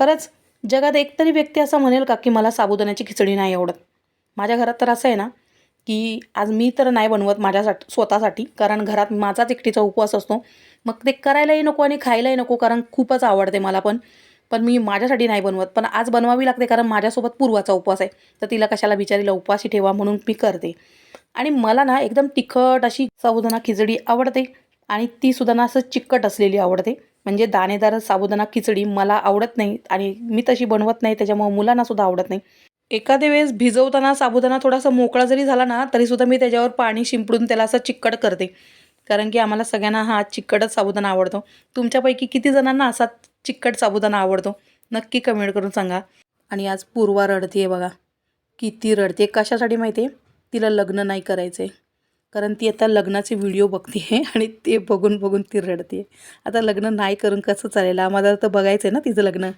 खरंच जगात एकतरी व्यक्ती असं म्हणेल का की मला साबुदाण्याची खिचडी नाही आवडत? माझ्या घरात तर असं आहे ना, की आज मी तर नाही बनवत माझ्यासाठी स्वतःसाठी, कारण घरात माझाच एकटीचा उपवास असतो. मग ते करायलाही नको आणि खायलाही नको, कारण खूपच आवडते मला पण. पण मी माझ्यासाठी नाही बनवत. पण आज बनवावी लागते कारण माझ्यासोबत पूर्वाचा उपवास आहे. तर तिला कशाला बिचारीला उपवासी ठेवा म्हणून मी करते. आणि मला ना एकदम तिखट अशी साबुदाणा खिचडी आवडते आणि ती सुद्धा ना असं चिकट असलेली आवडते. म्हणजे दाणेदार साबुदाणा खिचडी मला आवडत नाही आणि मी तशी बनवत नाही, त्याच्यामुळे मुलांना सुद्धा आवडत नाही. एखाद्या वेळेस भिजवताना साबुदाणा थोडासा मोकळा जरी झाला ना, तरीसुद्धा मी त्याच्यावर पाणी शिंपडून त्याला असं चिकट करते. कारण की आम्हाला सगळ्यांना हा चिकटच साबुदाणा आवडतो. तुमच्यापैकी किती जणांना असा चिकट साबुदाणा आवडतो? नक्की कमेंट करून सांगा. आणि आज पूर्वा रडते बघा. किती रडते कशासाठी माहिती आहे? तिला लग्न नाही करायचं आहे. कारण ती आता लग्नाचे व्हिडिओ बघते आहे आणि ते बघून बघून ती रडते. आता लग्न नाही करून कसं चालेल? आम्हाला तर बघायचं आहे ना तिचं लग्न.